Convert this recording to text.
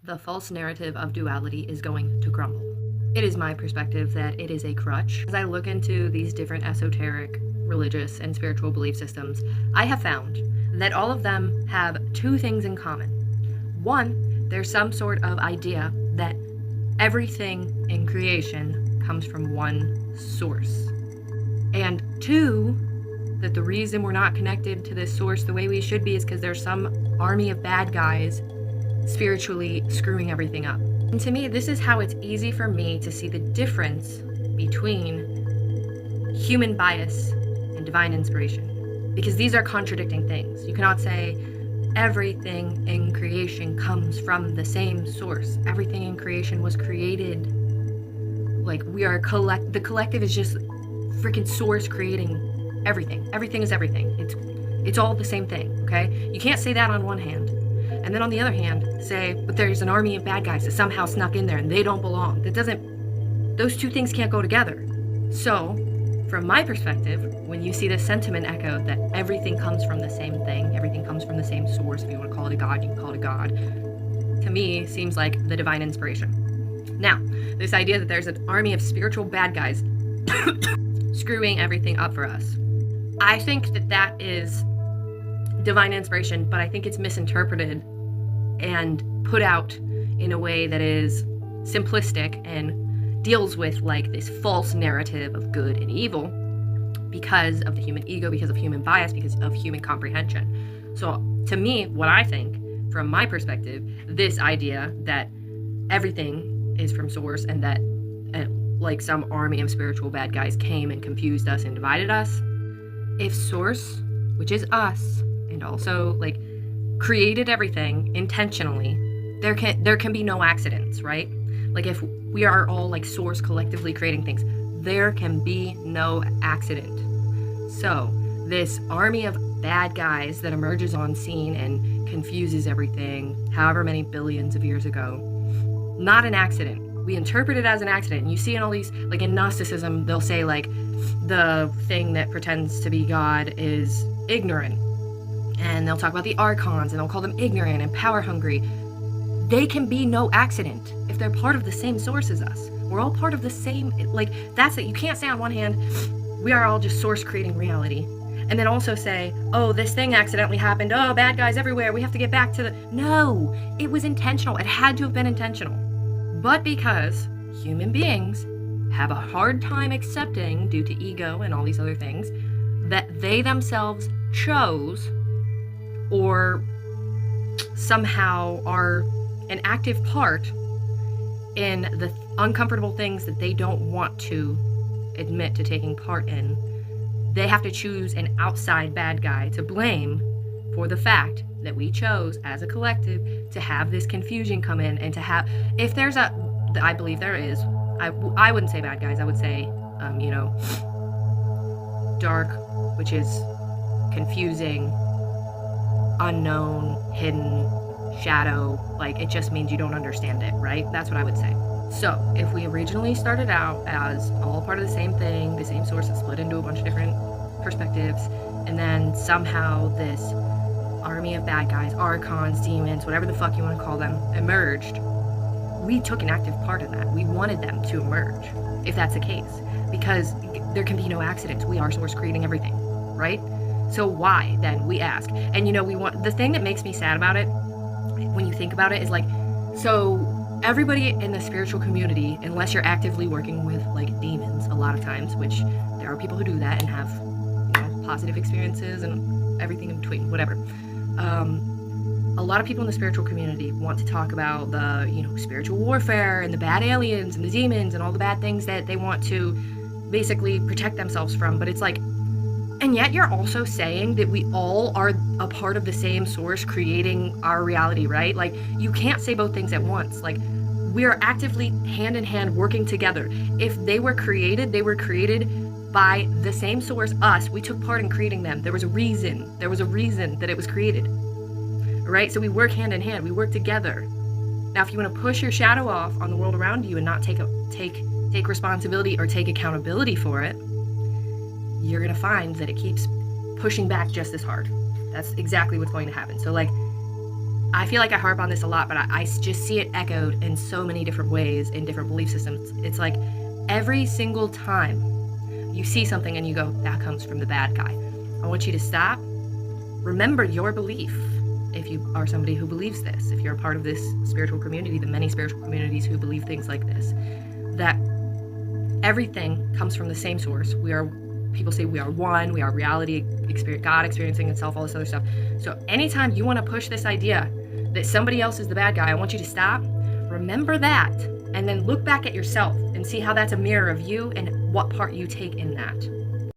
the false narrative of duality is going to crumble. It is my perspective that it is a crutch. As I look into these different esoteric, religious, and spiritual belief systems, I have found that all of them have two things in common. One, there's some sort of idea that everything in creation comes from one source. And two, that the reason we're not connected to this source the way we should be is because there's some army of bad guys spiritually screwing everything up. And to me, this is how it's easy for me to see the difference between human bias and divine inspiration. Because these are contradicting things. You cannot say everything in creation comes from the same source. Everything in creation was created. Like, we are the collective is just freaking source creating everything. Everything is everything. It's all the same thing, okay? You can't say that on one hand. And then on the other hand, say, but there's an army of bad guys that somehow snuck in there and they don't belong. Those two things can't go together. So, from my perspective, when you see this sentiment echoed that everything comes from the same thing, everything comes from the same source, if you want to call it a god, you can call it a god, to me seems like the divine inspiration. Now, this idea that there's an army of spiritual bad guys screwing everything up for us, I think that is divine inspiration, but I think it's misinterpreted and put out in a way that is simplistic and deals with like this false narrative of good and evil because of the human ego, because of human bias, because of human comprehension. So to me, what I think, from my perspective, this idea that everything is from source and that like some army of spiritual bad guys came and confused us and divided us, if source, which is us, and also like created everything intentionally, there can be no accidents, right? Like if we are all like source collectively creating things, there can be no accident. So this army of bad guys that emerges on scene and confuses everything however many billions of years ago, not an accident. We interpret it as an accident. And you see in all these, like in Gnosticism, they'll say like the thing that pretends to be God is ignorant. And they'll talk about the archons and they'll call them ignorant and power hungry. They can be no accident if they're part of the same source as us. We're all part of the same, like that's it. You can't say on one hand, we are all just source creating reality. And then also say, oh, this thing accidentally happened. Oh, bad guys everywhere. We have to get back to the, no, it was intentional. It had to have been intentional. But because human beings have a hard time accepting, due to ego and all these other things, that they themselves chose or somehow are an active part in the uncomfortable things that they don't want to admit to taking part in, they have to choose an outside bad guy to blame for the fact that we chose as a collective to have this confusion come in and to have, if there's I believe there is, I wouldn't say bad guys, I would say, dark, which is confusing, unknown, hidden, shadow, like it just means you don't understand it, right? That's what I would say. So if we originally started out as all part of the same thing, the same source that split into a bunch of different perspectives, and then somehow this army of bad guys, archons, demons, whatever the fuck you want to call them, emerged, we took an active part in that. We wanted them to emerge, if that's the case, because there can be no accidents. We are source creating everything, right? So why then, we ask? And we want, the thing that makes me sad about it, when you think about it, is like, so everybody in the spiritual community, unless you're actively working with like demons a lot of times, which there are people who do that and have positive experiences and everything in between, whatever. A lot of people in the spiritual community want to talk about the spiritual warfare and the bad aliens and the demons and all the bad things that they want to basically protect themselves from, but it's like, and yet you're also saying that we all are a part of the same source creating our reality, right? Like, you can't say both things at once. Like, we are actively hand in hand working together. If they were created by the same source, us. We took part in creating them. There was a reason that it was created, right? So we work hand in hand. We work together. Now, if you want to push your shadow off on the world around you and not take responsibility or take accountability for it, you're going to find that it keeps pushing back just as hard. That's exactly what's going to happen. So like, I feel like I harp on this a lot, but I just see it echoed in so many different ways in different belief systems. It's like every single time you see something and you go, that comes from the bad guy. I want you to stop. Remember your belief. If you are somebody who believes this, if you're a part of this spiritual community, the many spiritual communities who believe things like this, that everything comes from the same source. People say we are one, we are reality, God experiencing itself, all this other stuff. So anytime you want to push this idea that somebody else is the bad guy, I want you to stop, remember that, and then look back at yourself and see how that's a mirror of you and what part you take in that.